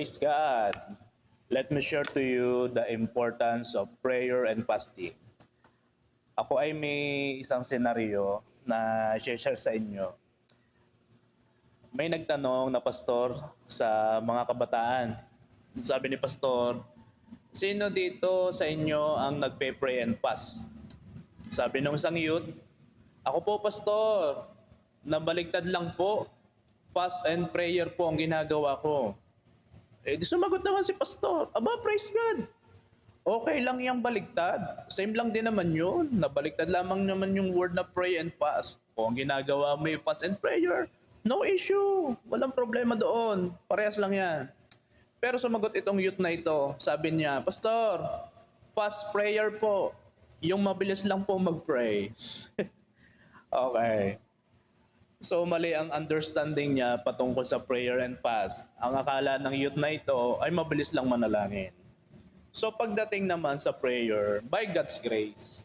Praise God! Let me share to you the importance of prayer and fasting. Ako ay may isang senaryo na share sa inyo. May nagtanong na pastor sa mga kabataan. Sabi ni pastor, sino dito sa inyo ang nagpe-pray and fast? Sabi nung isang youth, ako po pastor, nabaligtad lang po. Fast and prayer po ang ginagawa ko. Eh di sumagot naman si pastor, aba praise God. Okay lang yung baligtad. Same lang din naman yun. Nabaliktad lamang naman yung word na pray and fast. Kung ang ginagawa mo yung fast and prayer, no issue. Walang problema doon. Parehas lang yan. Pero sumagot itong youth na ito. Sabi niya, pastor, fast prayer po. Yung mabilis lang po mag-pray. Okay. So mali ang understanding niya patungkol sa prayer and fast. Ang akala ng youth na ito ay mabilis lang manalangin. So pagdating naman sa prayer, by God's grace,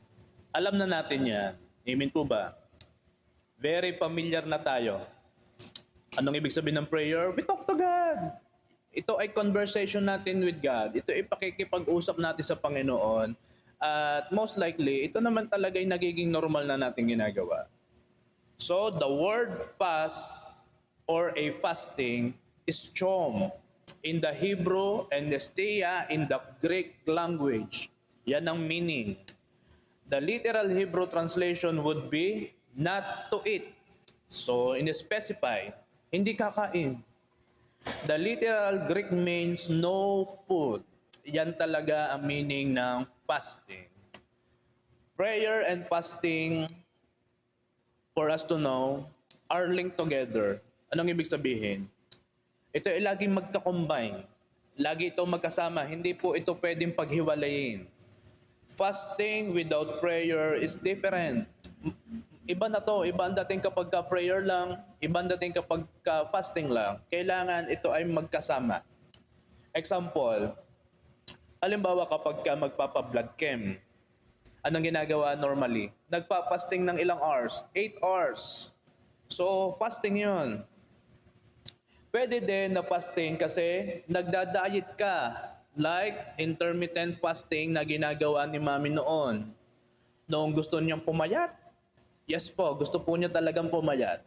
alam na natin yan. Amen po ba? Very familiar na tayo. Anong ibig sabihin ng prayer? We talk to God. Ito ay conversation natin with God. Ito ay pakikipag-usap natin sa Panginoon. At most likely, ito naman talaga ay nagiging normal na natin ginagawa. So the word fast or a fasting is chom in the Hebrew and nestia in the Greek language. Yan ang meaning. The literal Hebrew translation would be not to eat. So in-specify, hindi kakain. The literal Greek means no food. Yan talaga ang meaning ng fasting. Prayer and fasting, for us to know, are linked together. Anong ibig sabihin? Ito ay laging magka-combine. Lagi ito magkasama. Hindi po ito pwedeng paghiwalayin. Fasting without prayer is different. Iba na to. Iba ang dating kapag ka-prayer lang. Iba ang dating kapag ka-fasting lang. Kailangan ito ay magkasama. Example, halimbawa kapag ka magpapa-blood chem, anong ginagawa normally? Nagpa-fasting ng ilang hours? 8 hours. So, fasting yun. Pwede din na fasting kasi nagda-diet ka. Like intermittent fasting na ginagawa ni mami noon. Noong gusto niyang pumayat. Yes po, gusto po niya talagang pumayat.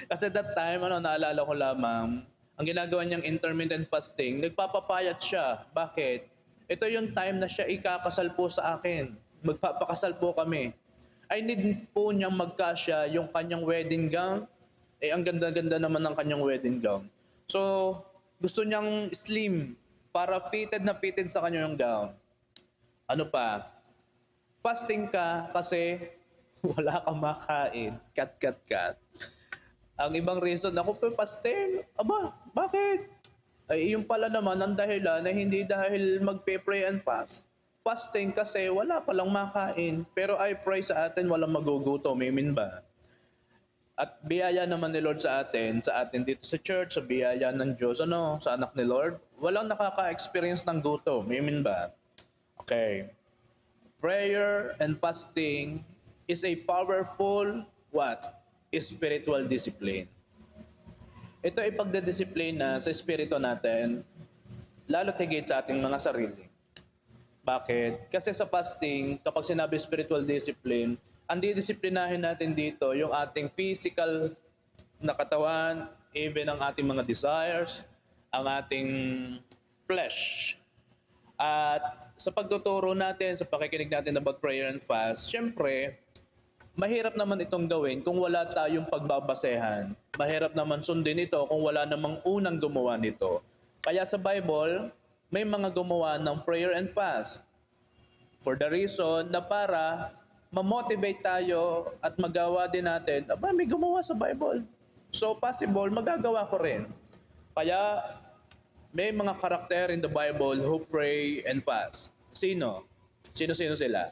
Kasi that time, naalala ko lamang, ang ginagawa niyang intermittent fasting, nagpapapayat siya. Bakit? Ito yung time na siya ikakasal po sa akin. Magpapakasal po kami. I need po niyang magkasya yung kanyang wedding gown. Eh, ang ganda-ganda naman ng kanyang wedding gown. So, gusto niyang slim para fitted na fitted sa kanya yung gown. Ano pa? Fasting ka kasi wala kang makain. Kat. Ang ibang reason, ako po fasting. Aba, bakit? Ay, yung pala naman ang dahilan na hindi dahil magpe-pray and fast. Fasting kasi wala palang makain. Pero I pray sa atin walang magugutom. Amen ba? At biyaya naman ni Lord sa atin dito sa church, sa biyaya ng Diyos, sa anak ni Lord, walang nakaka-experience ng gutom. Amen ba? Okay. Prayer and fasting is a powerful, what? Spiritual discipline. Ito ay pagdedisiplina sa espiritu natin, lalo higit sa ating mga sarili. Bakit? Kasi sa fasting, kapag sinabi spiritual discipline, ang didisiplinahin natin dito yung ating physical na katawan, even ang ating mga desires, ang ating flesh. At sa pagtuturo natin, sa pakikinig natin about prayer and fast, syempre, mahirap naman itong gawin kung wala tayong pagbabasehan. Mahirap naman sundin ito kung wala namang unang gumawa nito. Kaya sa Bible, may mga gumawa ng prayer and fast. For the reason na para ma-motivate tayo at magawa din natin, may gumawa sa Bible. So possible, magagawa ko rin. Kaya may mga karakter in the Bible who pray and fast. Sino? Sino-sino sila?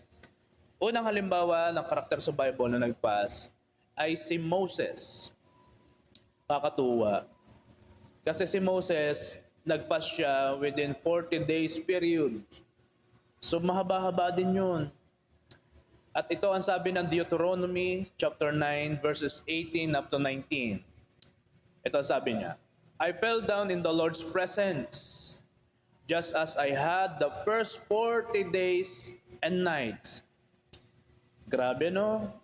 Unang halimbawa ng karakter sa Bible na nag-fast ay si Moses. Kakatuwa. Kasi si Moses, nag-fast siya within 40 days period. So mahaba-haba din yun. At ito ang sabi ng Deuteronomy chapter 9 verses 18 up to 19. Ito ang sabi niya. I fell down in the Lord's presence, just as I had the first 40 days and nights. Grabe no?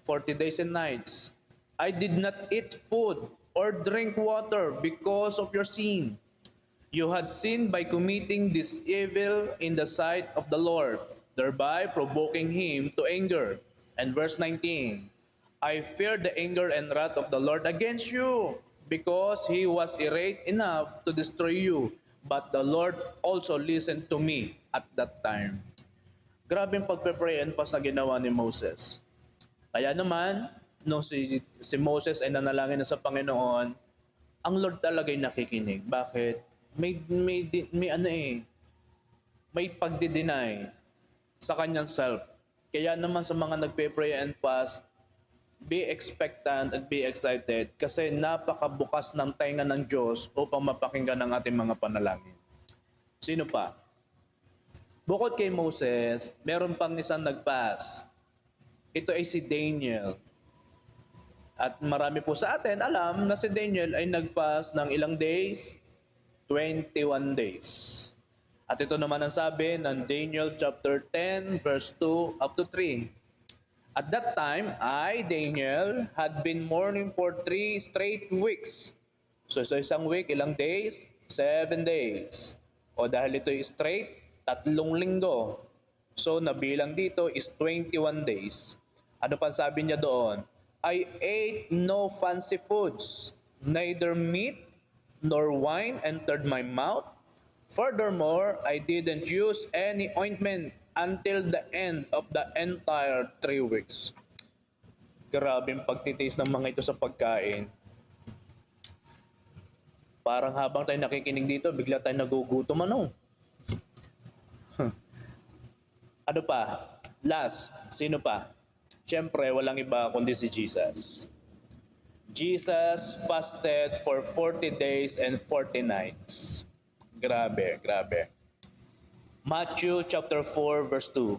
40 days and nights. I did not eat food or drink water because of your sin. You had sinned by committing this evil in the sight of the Lord, thereby provoking him to anger. And verse 19, I feared the anger and wrath of the Lord against you, because he was irate enough to destroy you. But the Lord also listened to me at that time. Grabe yung pagpe-pray and fast na ginawa ni Moses. Kaya naman, nung si Moses ay nanalangin na sa Panginoon, ang Lord talaga ay nakikinig. Bakit? May pagdi-deny sa kanyang self. Kaya naman sa mga nagpe-pray and fast, be expectant and be excited kasi napakabukas ng tainga ng Diyos upang mapakinggan ang ating mga panalangin. Sino pa? Bukod kay Moses, meron pang isang nag-fast. Ito ay si Daniel. At marami po sa atin alam na si Daniel ay nag-fast ng ilang days? 21 days. At ito naman ang sabi ng Daniel chapter 10 verse 2 up to 3. At that time, I, Daniel, had been mourning for 3 straight weeks. So sa isang week, ilang days? 7 days. O dahil ito straight, 3 linggo. So nabilang dito is 21 days. Ano pa sabi niya doon? I ate no fancy foods, neither meat nor wine entered my mouth. Furthermore, I didn't use any ointment until the end of the entire 3 weeks. Grabe yung pagtitiis ng mga ito sa pagkain. Parang habang tayo nakikinig dito, bigla tayo nagugutom ano. Ano pa? Last, sino pa? Siyempre, walang iba kundi si Jesus. Jesus fasted for 40 days and 40 nights. Grabe, grabe. Matthew chapter 4 verse 2.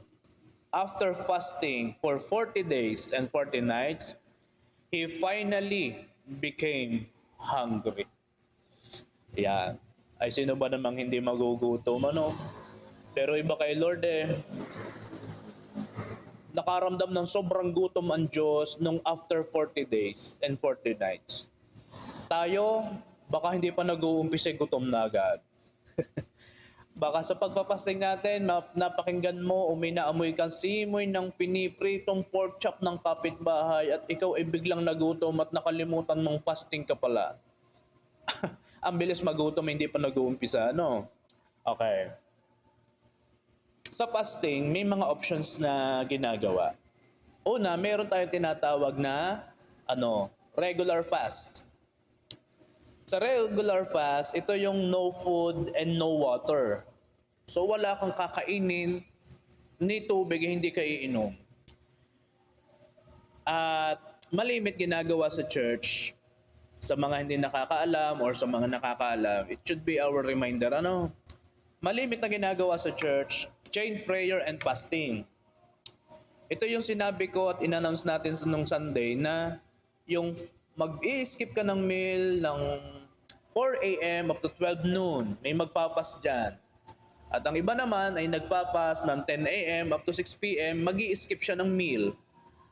After fasting for 40 days and 40 nights, he finally became hungry. Yan. Ay sino ba namang hindi magugutom ano? Pero iba kay Lord nakaramdam ng sobrang gutom ang Diyos nung after 40 days and 40 nights. Tayo, baka hindi pa nag-uumpisa gutom na agad. Baka sa pagpapasting natin, napakinggan mo, uminaamoy kang simoy ng pinipritong pork chop ng kapitbahay at ikaw ay biglang nagutom at nakalimutan mong fasting ka pala. Ang bilis magutom, hindi pa nag-uumpisa, no? Okay. Sa fasting, may mga options na ginagawa. Una, meron tayong tinatawag na regular fast. Sa regular fast, ito yung no food and no water. So wala kang kakainin, ni tubig hindi ka iinom. At malimit ginagawa sa church, sa mga hindi nakakaalam or sa mga nakakaalam, it should be our reminder. Malimit na ginagawa sa church, chain prayer and fasting. Ito yung sinabi ko at in-announce natin nung Sunday na yung mag-i-skip ka ng meal ng 4 a.m. up to 12 noon. May magpapas dyan. At ang iba naman ay nagpapas ng 10 a.m. up to 6 p.m. Mag-i-skip siya ng meal.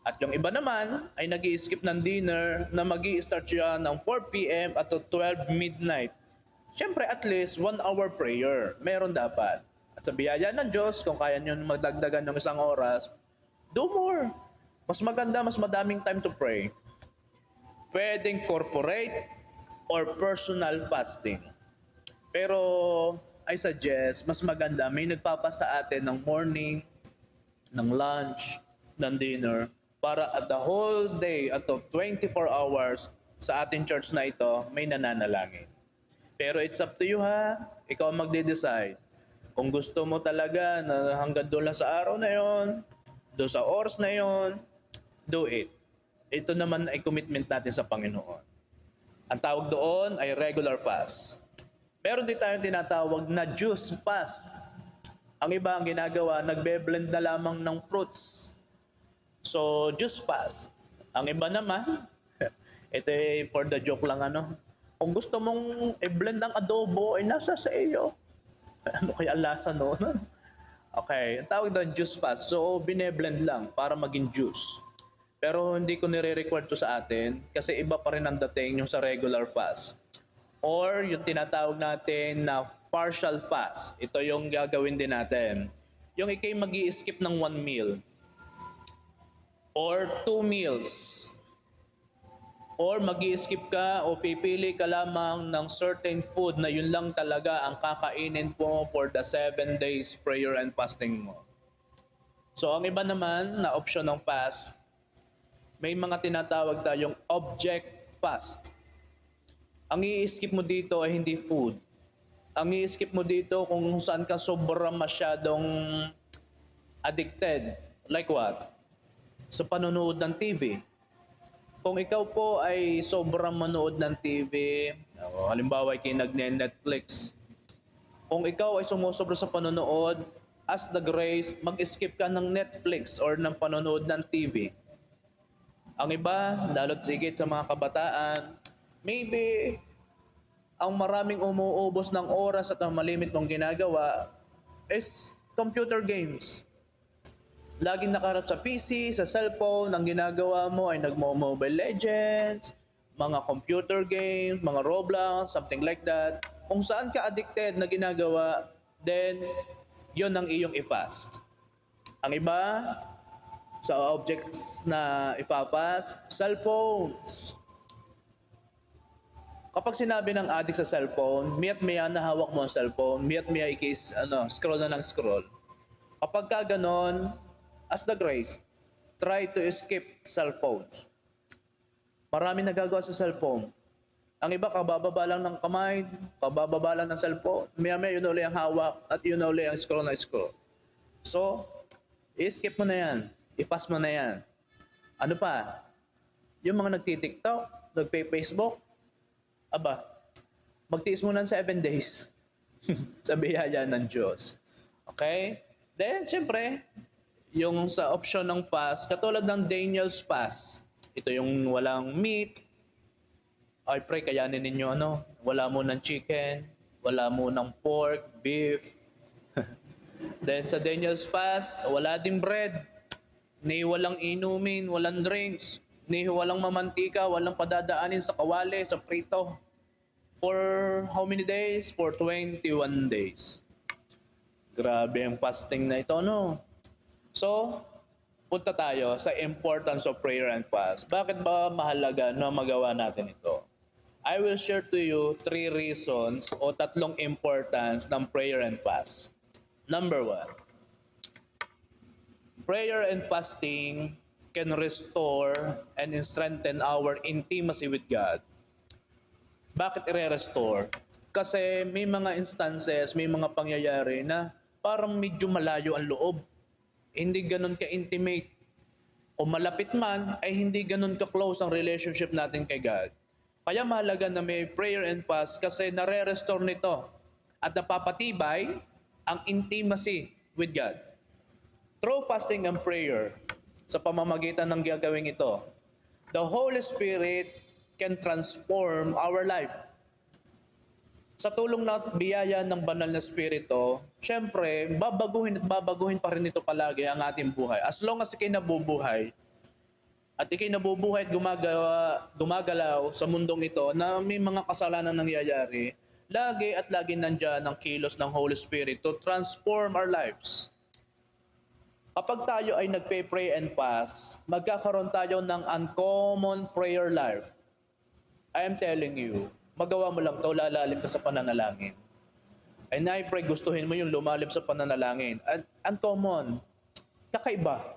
At yung iba naman ay nag-i-skip ng dinner na mag-i-start siya ng 4 p.m. at to 12 midnight. Siyempre at least 1 hour prayer. Meron dapat. At sa biyaya ng Diyos, kung kaya nyo magdagdagan ng 1 oras, do more. Mas maganda, mas madaming time to pray. Pwedeng corporate or personal fasting. Pero I suggest, mas maganda, may nagpapasa atin ng morning, ng lunch, ng dinner, para at the whole day, at 24 hours sa ating church na ito, may nananalangin. Pero it's up to you ha, ikaw ang magde-decide. Kung gusto mo talaga na hanggang doon lang sa araw na yon, doon sa oras na yon, do it. Ito naman ay commitment natin sa Panginoon. Ang tawag doon ay regular fast. Meron din tayong tinatawag na juice fast. Ang iba ang ginagawa, nagbe-blend na lamang ng fruits. So, juice fast. Ang iba naman, ito ay for the joke lang Kung gusto mong i-blend ang adobo, ay nasa sa iyo. Ano kaya ang lasa noon? Okay, ang tawag doon juice fast. So, bine-blend lang para maging juice. Pero hindi ko nire-record to sa atin kasi iba pa rin ang dating yung sa regular fast. Or yung tinatawag natin na partial fast. Ito yung gagawin din natin. Yung ikay mag-i-skip ng 1 meal or 2 meals. Or mag-i-skip ka o pipili ka lamang ng certain food na yun lang talaga ang kakainin mo for the 7 days prayer and fasting mo. So ang iba naman na option ng fast, may mga tinatawag tayong object fast. Ang i-skip mo dito ay hindi food. Ang i-skip mo dito kung saan ka sobrang masyadong addicted. Like what? Sa panonood ng TV. Kung ikaw po ay sobrang manood ng TV, halimbawa ay nagne-Netflix. Kung ikaw ay sumusobra sa panonood, as the grace, mag-skip ka ng Netflix or ng panonood ng TV. Ang iba, lalo't sigit sa mga kabataan, maybe ang maraming umuubos ng oras at ang malimit mong ginagawa is computer games. Laging nakaharap sa PC, sa cellphone, ang ginagawa mo ay nagmo-Mobile Legends, mga computer games, mga Roblox, something like that. Kung saan ka addicted na ginagawa, then yon ang iyong i-fast. Ang iba, sa objects na i-fast, cellphones. Kapag sinabi ng addict sa cellphone, miyat-maya na hawak mo ang cellphone, miyat-maya scroll na ng scroll. Kapag ka ganon, as the grace, try to skip cellphones. Marami nagagawa sa cellphone. Ang iba, kabababa lang ng kamay, kabababa lang ng cellphone, maya-maya yun ulit ang hawak at yun ulit ang scroll na scroll. So, i-skip mo na yan. I-fast mo na yan. Ano pa? Yung mga nagti-TikTok, nagpe-Facebook, aba, magtiis mo ng 7 days sa biyaya ng Diyos. Okay? Then, siyempre, yung sa option ng fast, katulad ng Daniel's fast, ito yung walang meat, I pray kayanin ninyo wala mo ng chicken, wala mo ng pork, beef. Then sa Daniel's fast, wala din bread, ni walang inumin, walang drinks, ni walang mamantika, walang padadaanin sa kawali, sa prito. For how many days? For 21 days. Grabe ang fasting na ito, So, punta tayo sa importance of prayer and fast. Bakit ba mahalaga na magawa natin ito? I will share to you 3 reasons o 3 importance ng prayer and fast. Number 1, prayer and fasting can restore and strengthen our intimacy with God. Bakit i-restore? Kasi may mga instances, may mga pangyayari na parang medyo malayo ang loob. Hindi ganun ka-intimate. O malapit man, ay hindi ganun ka-close ang relationship natin kay God. Kaya mahalaga na may prayer and fast kasi nare-restore nito at napapatibay ang intimacy with God. Through fasting and prayer, sa pamamagitan ng gagawin ito, the Holy Spirit can transform our life. Sa tulong na biyaya ng banal na Espiritu, syempre, babaguhin at babaguhin pa rin ito palagi ang ating buhay. As long as ikay nabubuhay, at ikay nabubuhay at gumagalaw sa mundong ito na may mga kasalanan nangyayari, lagi at lagi nandyan ang kilos ng Holy Spirit to transform our lives. Kapag tayo ay nagpe-pray and fast, magkakaroon tayo ng uncommon prayer life. I am telling you, magawa mo lang ito, lalalim ka sa pananalangin. And I pray, gustuhin mo yung lumalim sa pananalangin. Uncommon. Kakaiba.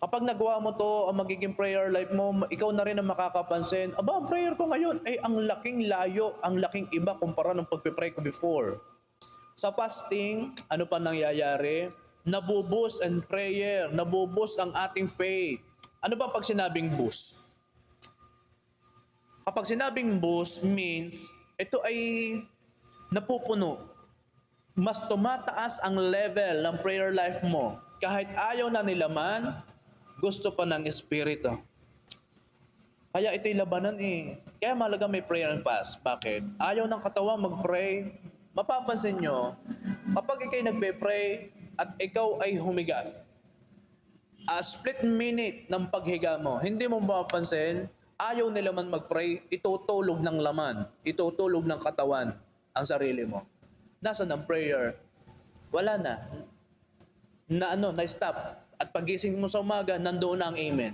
Kapag nagawa mo to ang magiging prayer life mo, ikaw na rin ang makakapansin, aba, ang prayer ko ngayon, ay ang laking layo, ang laking iba kumpara ng pagpipray ko before. Sa fasting, ano pa nangyayari? Nabuboost and prayer, nabuboost ang ating faith. Ano ba pag sinabing boost? Kapag sinabing boost means, ito ay napupuno. Mas tumataas ang level ng prayer life mo. Kahit ayaw na nila man, gusto pa ng Espiritu. Kaya ito'y labanan eh. Kaya mahalaga may prayer and fast. Bakit? Ayaw ng katawan mag-pray. Mapapansin nyo, kapag ikay nagpe-pray at ikaw ay humiga, a split minute ng paghiga mo, hindi mo mapapansin, ayaw nila man mag-pray, itutulog ng laman, itutulog ng katawan ang sarili mo. Nasaan ang prayer? Wala na. Na-stop. At pagising mo sa umaga, nandoon na ang amen.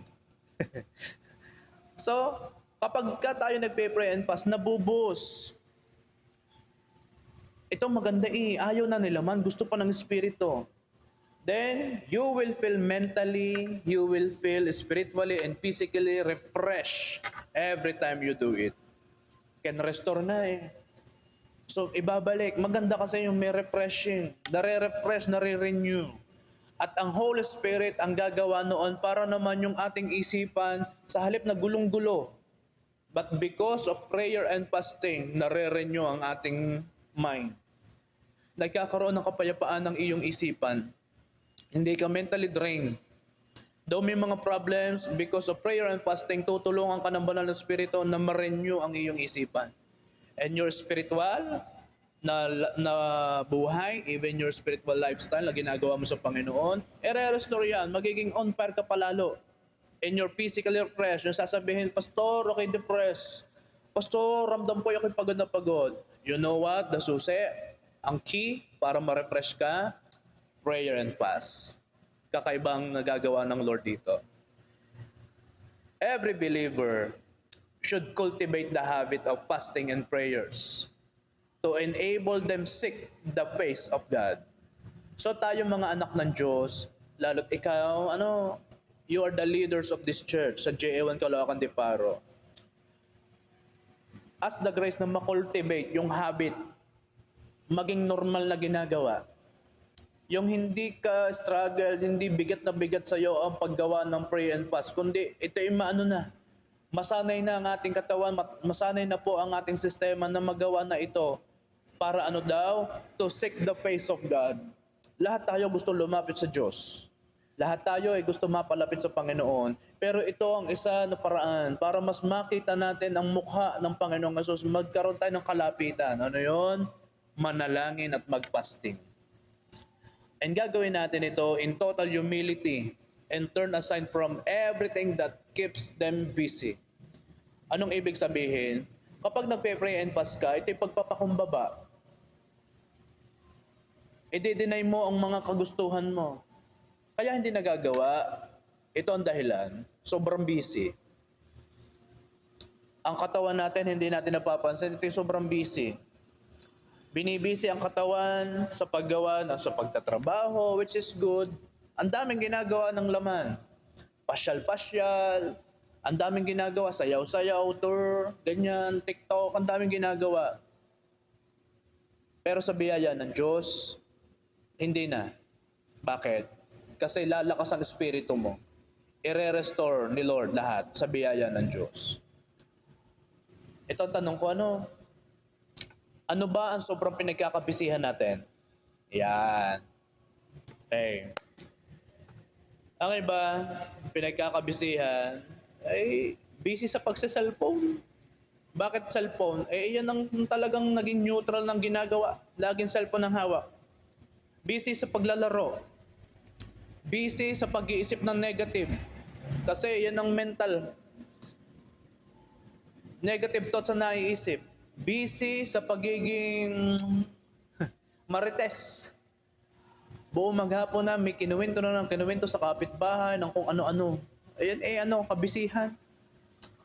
So, kapag tayo nagpe-pray and fast, nabubus. Ito maganda eh. Ayaw na nila man. Gusto pa ng Espiritu. Then, you will feel mentally, you will feel spiritually and physically refreshed every time you do it. Can restore na eh. So, ibabalik. Maganda kasi yung may refreshing. Nare-refresh, nare-renew. At ang Holy Spirit ang gagawa noon para naman yung ating isipan sa halip na gulong-gulo. But because of prayer and fasting, nare-renew ang ating mind. Nagkakaroon ng kapayapaan ng iyong isipan. Hindi ka mentally drained. Though may mga problems, because of prayer and fasting, tutulungan ka ng banal na Espiritu na ma-renew ang iyong isipan. And your spiritual na buhay, even your spiritual lifestyle na ginagawa mo sa Panginoon, i-restore yan. Magiging on fire ka palalo. And you're physically refreshed. Yung sasabihin, Pastor, okay depressed. Pastor, ramdam ko yung pagod na pagod. You know what? The susi, ang key para ma-refresh ka, prayer and fast. Kakaibang nagagawa ng Lord dito. Every believer should cultivate the habit of fasting and prayers to enable them seek the face of God. So tayo mga anak ng Diyos, lalo't ikaw, you are the leaders of this church sa JA1 Caloocan de Paro. Ask the grace na makultivate yung habit, maging normal na ginagawa. Yung hindi ka struggle, hindi bigat na bigat sa'yo ang paggawa ng pray and fast, kundi ito yung masanay na ang ating katawan, masanay na po ang ating sistema na magawa na ito para to seek the face of God. Lahat tayo gusto lumapit sa Diyos. Lahat tayo ay gusto mapalapit sa Panginoon. Pero ito ang isa na paraan para mas makita natin ang mukha ng Panginoong Hesus. Magkaroon tayo ng kalapitan. Ano yon? Manalangin at magpasting. And gagawin natin ito in total humility and turn aside from everything that keeps them busy. Anong ibig sabihin? Kapag nagpe-pray and fast ka, ito'y pagpapakumbaba. I-deny mo ang mga kagustuhan mo. Kaya hindi nagagawa. Ito ang dahilan. Sobrang busy. Ang katawan natin, hindi natin napapansin. Ito'y sobrang busy. Binibisi ang katawan sa paggawa sa pagtatrabaho, which is good. Ang daming ginagawa ng laman. Pasyal-pasyal. Ang daming ginagawa. Sayaw-sayaw, tour, ganyan, TikTok. Ang daming ginagawa. Pero sa biyaya ng Diyos, hindi na. Bakit? Kasi lalakas ang espiritu mo. I-restore ni Lord lahat sa biyaya ng Diyos. Ito ang tanong ko, ano ba ang sobrang pinagkakabisihan natin? Yan. Okay. Ang iba, pinagkakabisihan, ay busy sa pagsa-cellphone. Bakit cellphone? Yan ang talagang naging neutral ng ginagawa. Laging cellphone ang hawak. Busy sa paglalaro. Busy sa pag-iisip ng negative. Kasi yan ang mental. Negative thoughts na naiisip. Busy sa pagiging marites. Buong maghapon na may kinuwento sa kapitbahay ng kung ano-ano. Ayan, kabisihan.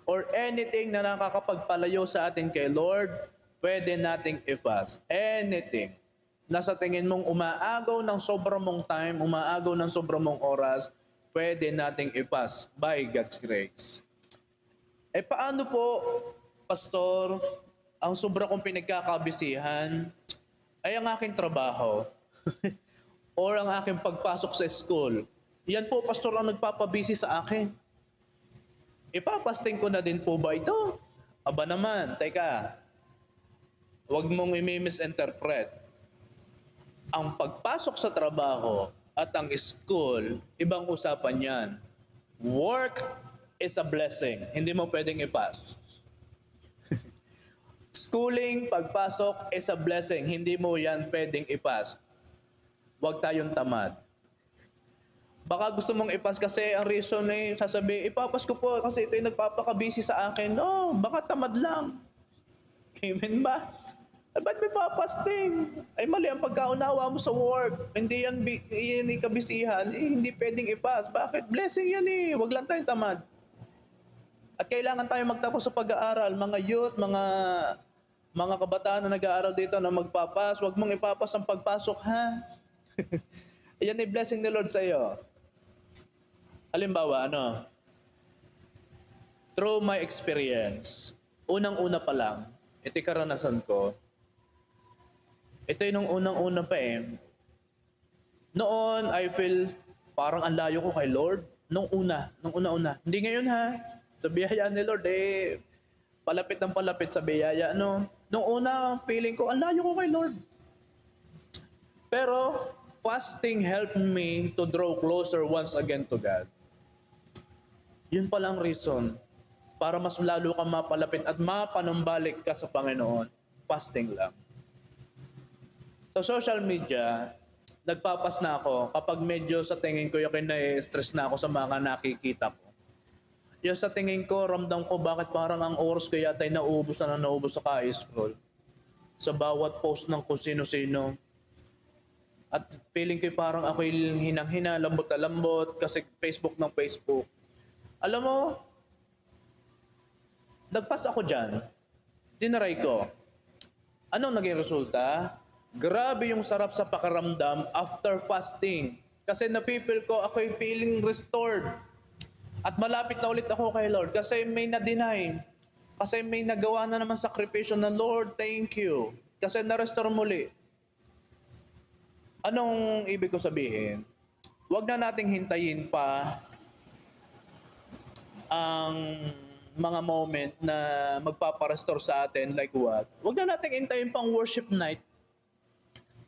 Or anything na nakakapagpalayo sa atin kay Lord, pwede nating i-fast. Anything. Nasa tingin mong umaagaw ng sobrang mong time, umaagaw ng sobrang mong oras, pwede nating i-fast by God's grace. Paano po, Pastor, ang sobra kong pinagkakabisihan ay ang aking trabaho or ang aking pagpasok sa school. Yan po, Pastor, ang nagpapabisi sa akin. Ipapasting ko na din po ba ito? Aba naman, teka. Huwag mong i-misinterpret. Ang pagpasok sa trabaho at ang school, ibang usapan yan. Work is a blessing. Hindi mo pwedeng i-pass. Schooling, pagpasok is a blessing. Hindi mo yan pwedeng i-pass. Huwag tayong tamad. Baka gusto mong i-pass kasi ang reason sasabihin, ipapas ko po kasi ito yung nagpapaka-busy sa akin. No, baka tamad lang. Amen ba? Ba't may papasting? Ay mali ang pagkaunawa mo sa work. Hindi yan, yan kabisihan. Hindi pwedeng i-pass. Bakit? Blessing yan eh. Huwag lang tayong tamad. At kailangan tayo magtapos sa pag-aaral. Mga youth, mga kabataan na nag-aaral dito na magpapas, huwag mong ipapas ang pagpasok, ha? Yan ay blessing ni Lord sa iyo. Halimbawa, through my experience, unang-una pa lang, ito'y karanasan ko. Ito'y nung unang-una pa eh. Noon, I feel parang ang layo ko kay Lord. Nung una-una. Hindi ngayon ha. Sa biyaya ni Lord palapit ng palapit sa biyaya. Nung una, feeling ko, ang layo ko kay Lord. Pero, fasting helped me to draw closer once again to God. Yun pala ang reason para mas lalo ka mapalapit at mapanumbalik ka sa Panginoon. Fasting lang. Sa social media, nagpapas na ako kapag medyo sa tingin ko yung na-stress na ako sa mga nakikita ko. Yung sa tingin ko, ramdam ko bakit parang ang oras ko yata ay naubos sa ka-scroll. Sa bawat post ng kung sino-sino. At feeling ko parang ako'y hinang-hina, lambot na lambot, kasi Facebook ng Facebook. Alam mo, nagfast ako dyan. Tinaray ko. Anong naging resulta? Grabe yung sarap sa pakiramdam after fasting. Kasi napipil ko, ako'y feeling restored. At malapit na ulit ako kay Lord kasi may na-deny. Kasi may nagawa na naman sakripisyo na, Lord, thank you. Kasi na-restore muli. Anong ibig ko sabihin? Huwag na nating hintayin pa ang mga moment na magpaparestore sa atin like what? Huwag na nating hintayin pang worship night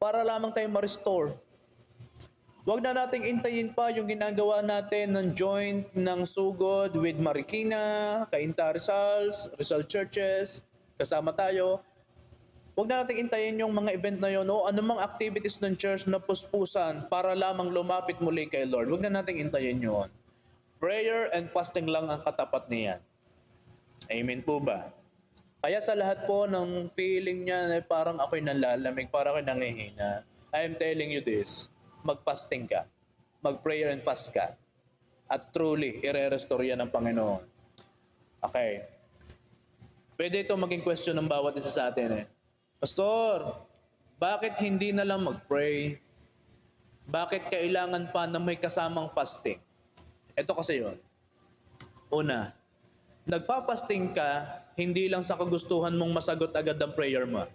para lamang tayo ma-restore. Huwag na nating intayin pa yung ginagawa natin ng joint ng sugod with Marikina, Cainta Rizal Churches, kasama tayo. Huwag na nating intayin yung mga event na yun o anumang activities ng church na puspusan para lamang lumapit muli kay Lord. Huwag na nating intayin yun. Prayer and fasting lang ang katapat niyan. Amen po ba? Kaya sa lahat po ng feeling niya na parang ako'y nanlalamig, parang ako'y nangihina, I am telling you this. Mag-fasting ka, mag-prayer and fast ka, at truly, ire-restore yan ng Panginoon. Okay. Pwede ito maging question ng bawat isa sa atin Pastor, bakit hindi na lang mag-pray? Bakit kailangan pa na may kasamang fasting? Ito kasi yun. Una, nagpa-fasting ka, hindi lang sa kagustuhan mong masagot agad ang prayer mo,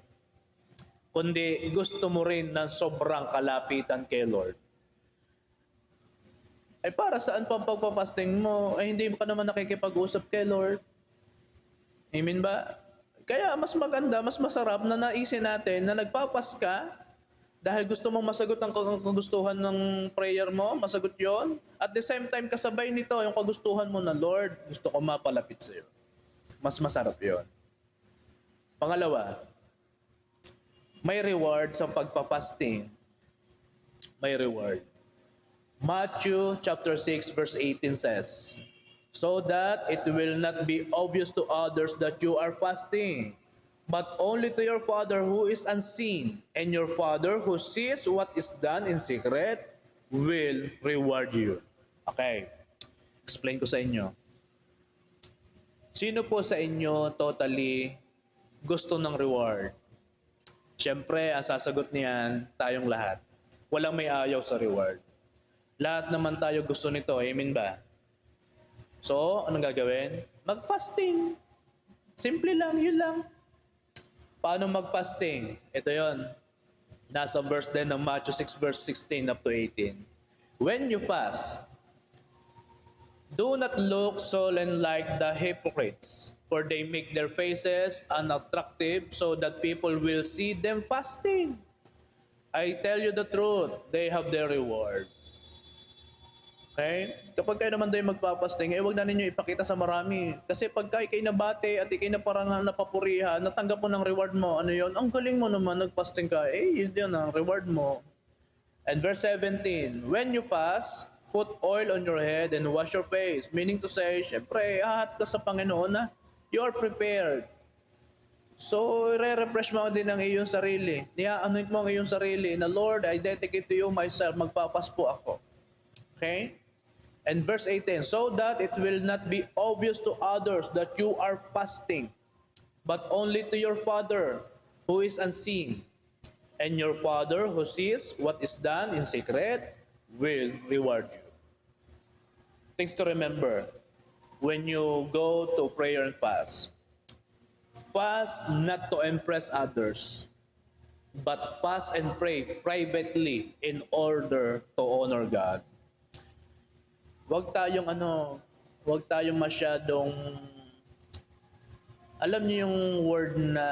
kundi gusto mo rin ng sobrang kalapitan kay Lord. Ay para saan pa ang pagpapasting mo? Ay hindi ka naman nakikipag-usap kay Lord. Amen ba? Kaya mas maganda, mas masarap na naisin natin na nagpapas ka dahil gusto mong masagot ang kagustuhan ng prayer mo, masagot yon. At the same time, kasabay nito yung kagustuhan mo na, Lord, gusto ko mapalapit sa iyo. Mas masarap yon. Pangalawa, may reward sa pagpa-fasting. May reward. Matthew chapter 6 verse 18 says, so that it will not be obvious to others that you are fasting, but only to your Father who is unseen, and your Father who sees what is done in secret will reward you. Okay. Explain ko sa inyo. Sino po sa inyo totally gusto ng reward? Siyempre, ang sasagot niyan, tayong lahat. Walang may ayaw sa reward. Lahat naman tayo gusto nito, amen ba? So, anong gagawin? Mag-fasting. Simple lang, yun lang. Paano mag-fasting? Ito yon. Nasa verse din ng Matthew 6 verse 16 up to 18. When you fast, do not look solemn like the hypocrites, for they make their faces unattractive so that people will see them fasting. I tell you the truth, they have their reward. Okay? Kapag kayo naman doon magpapasting, huwag na ninyo ipakita sa marami. Kasi pagka ikay nabate at ikay na parang napapurihan, natanggap mo ng reward mo, ano yun? Ang galing mo naman, nagpasting ka. Yun yun ang reward mo. And verse 17, when you fast, put oil on your head and wash your face. Meaning to say, syempre, ahat ka sa Panginoon na you are prepared. So, re-refresh mo din ang iyong sarili. Nia-anoint mo ang iyong sarili na, Lord, I dedicate to you myself. Magpapas po ako. Okay? And verse 18, so that it will not be obvious to others that you are fasting, but only to your Father who is unseen. And your Father who sees what is done in secret will reward you. Things to remember when you go to prayer and fast. Fast not to impress others, but fast and pray privately in order to honor God. Huwag tayong masyadong, alam niyo yung word na,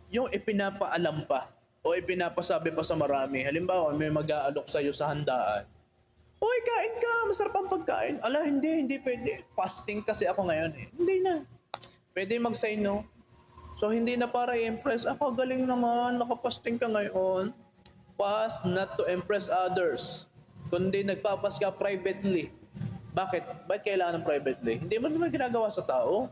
yung ipinapaalam pa o ipinapasabi pa sa marami. Halimbawa, may mag-aalok sa'yo sa handaan. Uy, kain ka, masarap ang pagkain. Ala, hindi pwede. Fasting kasi ako ngayon eh. Hindi na. Pwede mag-say no. So, hindi na para i-impress. Ako, galing naman, nakapasting ka ngayon. Fast not to impress others, kundi nagpapas ka privately. Bakit? Bakit kailangan ng privately? Hindi mo naman ginagawa sa tao.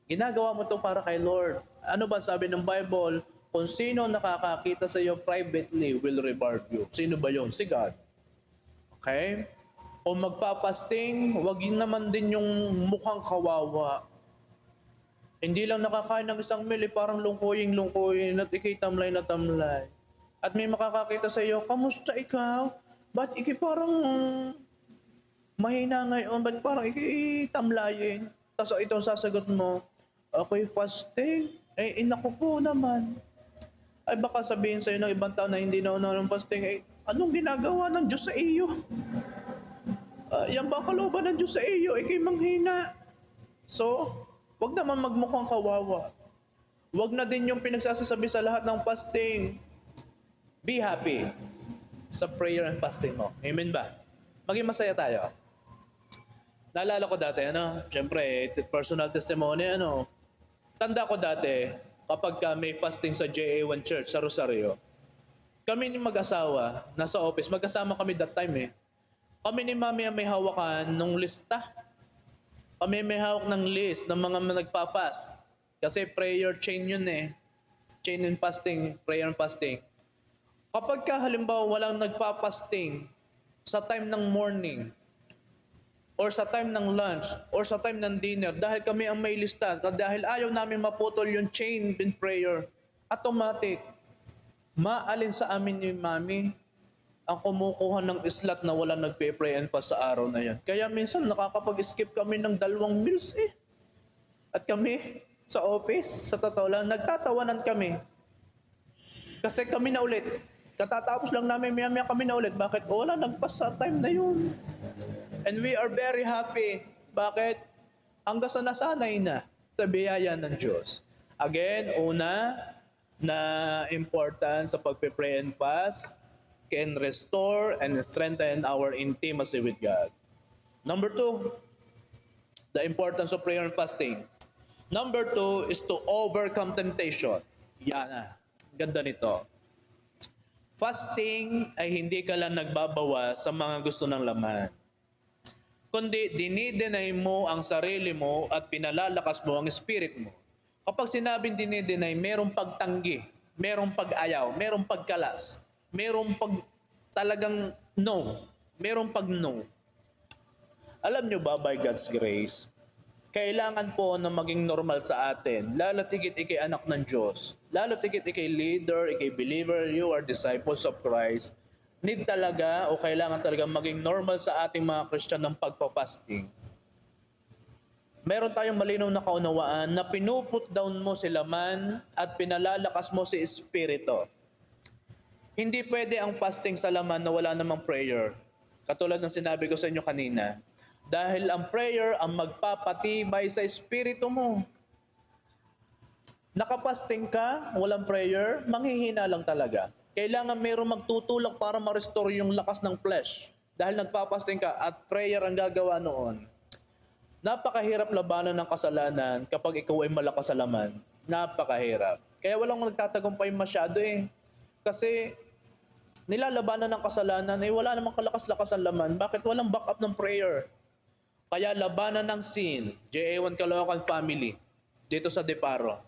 Ginagawa mo to para kay Lord. Ano ba sabi ng Bible? Kung sino nakakakita sa iyo privately will reward you. Sino ba yun? Si God. Okay? Kung magpapasting, wag yun naman din yung mukhang kawawa. Hindi lang nakakain ng isang meal, parang lungkoying at ikay tamlay na tamlay. At may makakakita sa iyo, kamusta ikaw? Ba't iki parang mahina ngayon? Ba't parang iki tamlayin? Tapos ito sasagot mo, okay, fasting? Inaku po naman. Ay baka sabihin sa iyo ng ibang tao na hindi na ng fasting, anong ginagawa ng Diyos sa iyo? Yan ba kalooban ng Diyos sa iyo? Ikay manghina. So, wag naman magmukhang kawawa. Wag na din yung pinagsasasabi sa lahat ng fasting. Be happy sa prayer and fasting mo. Amen ba? Maging masaya tayo. Naalala ko dati, syempre, personal testimony, tanda ko dati, kapag may fasting sa JA1 Church sa Rosario, kami ni mag-asawa, nasa office, magkasama kami that time eh. Kami ni Mami ang may hawakan nung lista. Kami may hawak ng list ng mga nagpa-fast. Kasi prayer chain yun eh. Chain and fasting, prayer and fasting. Kapag halimbawa walang nagpa-fasting sa time ng morning, or sa time ng lunch, or sa time ng dinner, dahil kami ang may lista, dahil ayaw namin maputol yung chain in prayer, automatic, maalin sa amin ni Mami ang kumukuha ng islat na wala nagpe-pray and fast sa araw na yan. Kaya minsan nakakapag-skip kami ng 2 meals eh. At kami sa office, sa totoo lang, nagtatawanan kami. Kasi kami na ulit. Katatapos lang namin, maya-maya kami na ulit. Bakit? Wala, nagpas sa time na yun. And we are very happy. Bakit? Hanggang sa nasanay na sa biyaya ng Diyos. Again, una, na important sa pagpe-pray and fast, can restore and strengthen our intimacy with God. Number 2, the importance of prayer and fasting. Number 2 is to overcome temptation. Yan ganda nito. Fasting ay hindi ka lang nagbabawa sa mga gusto ng laman, kundi dinideny mo ang sarili mo at pinalalakas mo ang spirit mo. Kapag sinabing dinideny, merong pagtanggi, merong pag-ayaw, merong pagkalas, merong talagang no, merong pag-no. Alam nyo ba, by God's grace, kailangan po na maging normal sa atin, lalo tigit ikay anak ng Diyos, lalo tigit ikay leader, ikay believer, you are disciples of Christ, need talaga o kailangan talaga maging normal sa ating mga Christian ng pagpa-fasting. Meron tayong malinaw na kaunawaan na pinuput down mo si laman at pinalalakas mo si espiritu. Hindi pwede ang fasting sa laman na wala namang prayer. Katulad ng sinabi ko sa inyo kanina. Dahil ang prayer ang magpapatibay sa espiritu mo. Nakapasting ka, walang prayer, manghihina lang talaga. Kailangan mayroong magtutulak para ma-restore yung lakas ng flesh. dahil nagpapasting ka at prayer ang gagawa noon, napakahirap labanan ng kasalanan kapag ikaw ay malakas sa laman. Napakahirap. Kaya walang nagtatagumpay masyado eh. Kasi nilalabanan ng kasalanan ay wala namang kalakas-lakas ang laman. Bakit walang backup ng prayer? Kaya labanan ng sin, JA1 Caloocan Family, dito sa Deparo.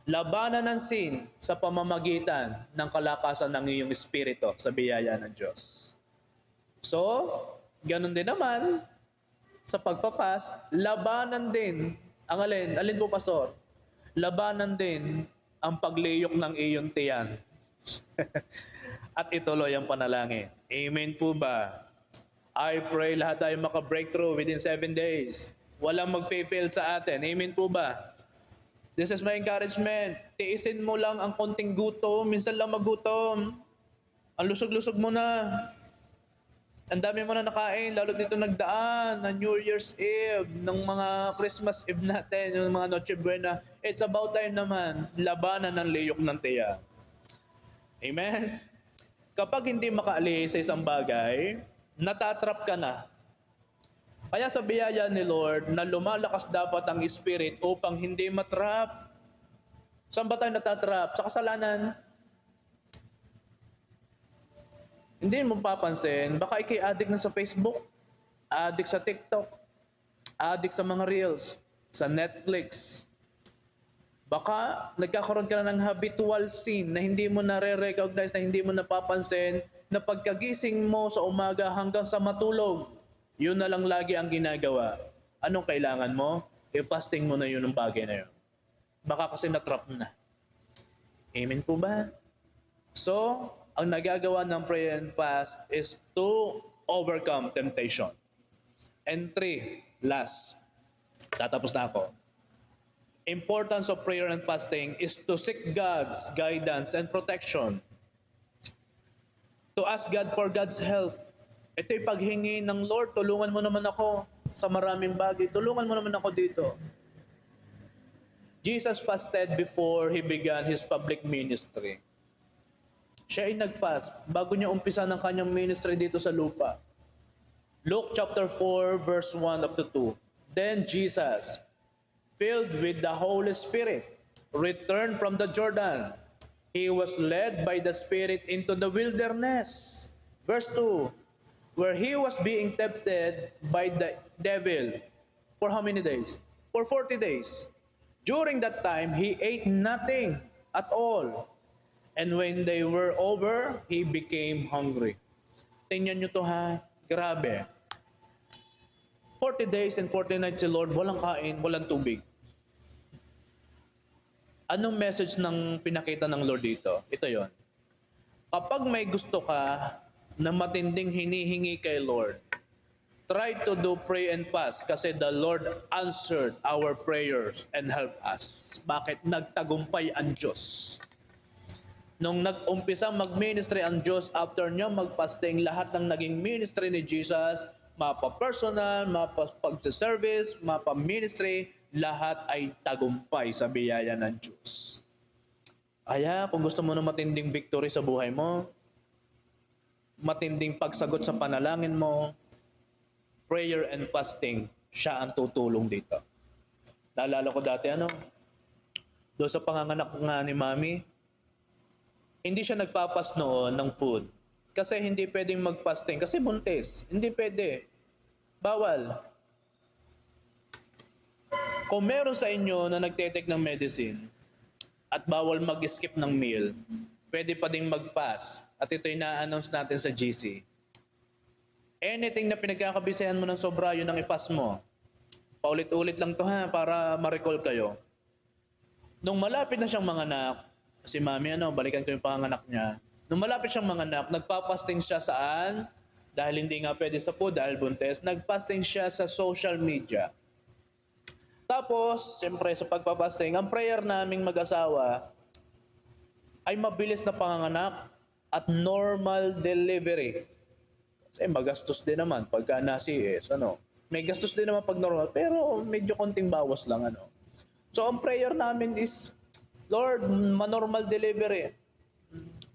Labanan ng sin sa pamamagitan ng kalakasan ng iyong espiritu sa biyaya ng Diyos. So, ganun din naman, sa pagpa-fast, labanan din, ang alin po pastor? Labanan din ang pagliyok ng iyong tiyan. At ituloy ang panalangin. Amen po ba? I pray lahat tayo maka-breakthrough within 7 days. Walang mag-fail sa atin. Amen po ba? This is my encouragement. Tiisin mo lang ang konting gutom. Minsan lang magutom. Ang lusog-lusog mo na. Ang dami mo na nakain. Lalo dito nagdaan ng New Year's Eve, ng mga Christmas Eve natin, yung mga Noche Buena. It's about time naman. Labanan ng liyok ng tiyan. Amen? Kapag hindi makaalis sa isang bagay, natatrap ka na. Kaya sa biyaya ni Lord na lumalakas dapat ang Spirit upang hindi matrap. Saan ba tayo natatrap? Sa kasalanan. Hindi mo papansin, baka ikay addict na sa Facebook, addict sa TikTok, addict sa mga Reels, sa Netflix. Baka nagkakaroon ka na ng habitual sin na hindi mo nare-recognize, na hindi mo napapansin, na pagkagising mo sa umaga hanggang sa matulog, yun na lang lagi ang ginagawa. Anong kailangan mo? I-fasting mo na yun ng bagay na yun. Baka kasi natrap na. Amen po ba? So, ang nagagawa ng prayer and fast is to overcome temptation. And 3, last. Tatapos na ako. Importance of prayer and fasting is to seek God's guidance and protection. To ask God for God's help. Ito'y paghingi ng Lord, tulungan mo naman ako sa maraming bagay. Tulungan mo naman ako dito. Jesus fasted before He began His public ministry. Siya ay nag-fast bago niya umpisa ng kanyang ministry dito sa lupa. Luke chapter 4 verse 1 up to 2. Then Jesus, filled with the Holy Spirit, returned from the Jordan. He was led by the Spirit into the wilderness. Verse 2, where He was being tempted by the devil. For how many days? For 40 days. During that time, He ate nothing at all. And when they were over, He became hungry. Tingnan nyo to ha, grabe. 40 days and 40 nights si Lord, walang kain, walang tubig. Anong message ng pinakita ng Lord dito? Ito yon. Kapag may gusto ka na matinding hinihingi kay Lord, try to do pray and fast kasi the Lord answered our prayers and helped us. Bakit? Nagtagumpay ang Diyos. Nung nag-umpisa mag-ministry ang Diyos, after niya mag-fasting, lahat ng naging ministry ni Jesus, mapa-personal, mapa-pag-service, mapa-ministry, lahat ay tagumpay sa biyaya ng Diyos. Kaya kung gusto mo na matinding victory sa buhay mo, matinding pagsagot sa panalangin mo, prayer and fasting, siya ang tutulong dito. Naalala ko dati doon sa panganganak nga ni Mami, hindi siya nagpapas noon ng food. Kasi hindi pwedeng mag-fasting. Kasi buntis. Hindi pwede. Bawal. Kung meron sa inyo na nagte-take ng medicine at bawal mag-skip ng meal, pwede pa ding mag-fast. At ito yung na-announce natin sa GC. Anything na pinagkakabisayan mo ng sobra, yun ang i-fast mo. Paulit-ulit lang to ha, para ma-recall kayo. Nung malapit na siyang manganak, si Mami, balikan ko yung panganak niya. Nung malapit siyang manganak, nagpa-fasting siya saan? Dahil hindi nga pwede sa food, dahil buntis, nag-fasting siya sa social media. Tapos, siyempre sa pagpapasting, ang prayer naming mag-asawa ay mabilis na panganganak at normal delivery. Kasi magastos din naman pagka nasi-is, May gastos din naman pag normal, pero medyo konting bawas lang, So, ang prayer namin is, Lord, ma-normal delivery.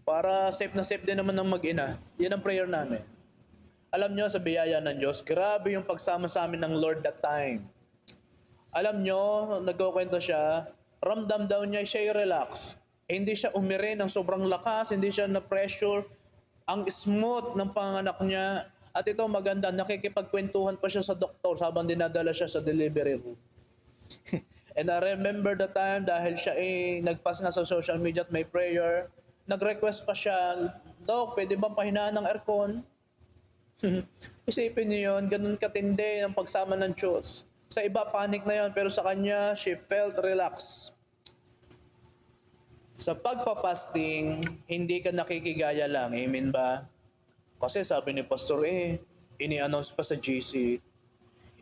Para safe na safe din naman ng mag-ina. Yan ang prayer namin. Alam nyo, sa biyaya ng Diyos, grabe yung pagsama sa amin ng Lord that time. Alam nyo, nagkukwento siya, ramdam daw niya siya relax. Hindi siya umire ng sobrang lakas, hindi siya na-pressure. Ang smooth ng panganak niya. At ito maganda, nakikipagkwentuhan pa siya sa doktor habang dinadala siya sa delivery room. And I remember the time dahil siya nag-fast nga sa social media at may prayer, nag-request pa siya, Dok, pwede bang pahinaan ng aircon? Isipin niyo yun, ganun katindi ang pagsama ng Diyos. Sa iba, panic na yon, pero sa kanya, she felt relaxed. Sa pagpa-fasting, hindi ka nakikigaya lang, amen ba? Kasi sabi ni Pastor, ini-announce pa sa GC,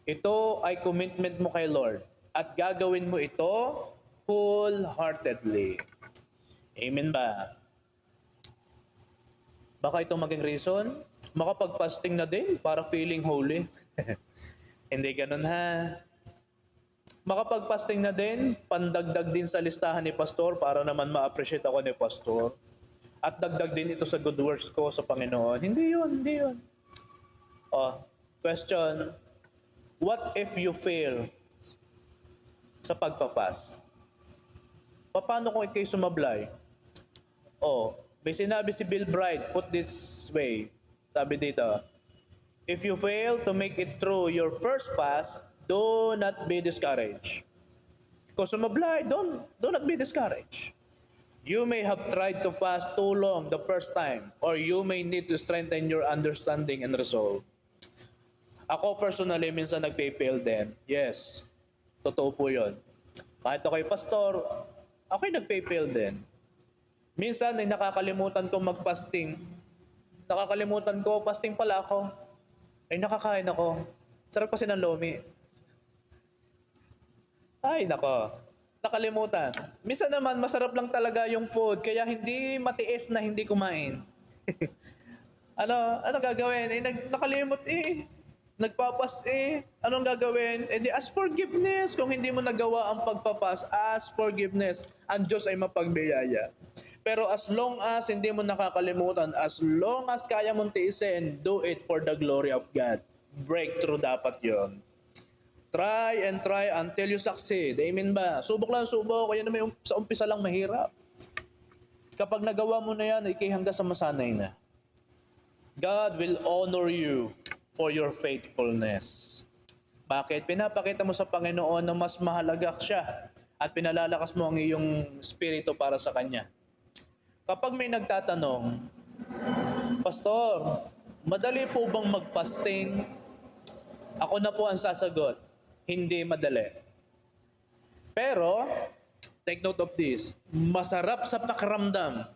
ito ay commitment mo kay Lord at gagawin mo ito wholeheartedly. Amen ba? Baka ito maging reason, makapag-fasting na din para feeling holy. Hindi ganun ha. Makapag-fasting na din, pandagdag din sa listahan ni Pastor para naman ma-appreciate ako ni Pastor. At dagdag din ito sa good works ko sa Panginoon. Hindi yun. Question. What if you fail sa pagpapas? Paano kung ikay sumablay? May sinabi si Bill Bright, put this way. Sabi dito, if you fail to make it through your first fast, do not be discouraged. Kung sumablay, do not be discouraged. You may have tried to fast too long the first time, or you may need to strengthen your understanding and resolve. Ako personally, minsan nag-fail din. Yes, totoo po yun. Kahit ako'y pastor, ako'y nag-fail din. Minsan ay nakakalimutan ko mag-fasting. Nakakalimutan ko, fasting pala ako. Ay nakakain ako. Sarap kasi ng lomi. Ay nako, nakalimutan. Minsan naman masarap lang talaga yung food, kaya hindi matiis na hindi kumain. ano gagawin? Nakalimot Nagpapas anong gagawin? Di ask forgiveness. Kung hindi mo nagawa ang pagpapas, ask forgiveness. Ang Diyos ay mapagbiyaya. Pero as long as hindi mo nakakalimutan, as long as kaya mong tiisin, do it for the glory of God. Breakthrough dapat yon. Try and try until you succeed. Amen ba? Subok lang subok. Kaya naman sa umpisa lang mahirap. Kapag nagawa mo na yan, hanggang sa masanay na. God will honor you for your faithfulness. Bakit? Pinapakita mo sa Panginoon na mas mahalaga siya at pinalalakas mo ang iyong spirito para sa Kanya. Kapag may nagtatanong, Pastor, madali po bang mag-fasting? Ako na po ang sasagot, hindi madali. Pero, take note of this, masarap sa pakiramdam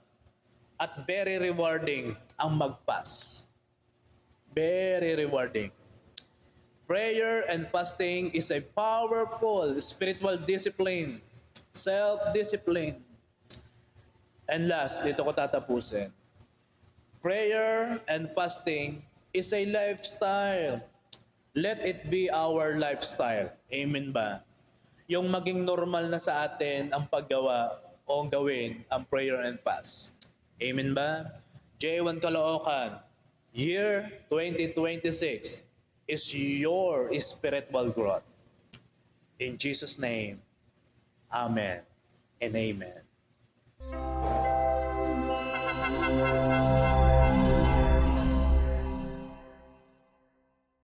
at very rewarding ang mag-fast. Very rewarding. Prayer and fasting is a powerful spiritual discipline, self-discipline. And last, dito ko tatapusin. Prayer and fasting is a lifestyle. Let it be our lifestyle. Amen ba? Yung maging normal na sa atin ang paggawa o ang gawin ang prayer and fast. Amen ba? J1 Caloocan, year 2026 is your spiritual growth. In Jesus' name, Amen and Amen.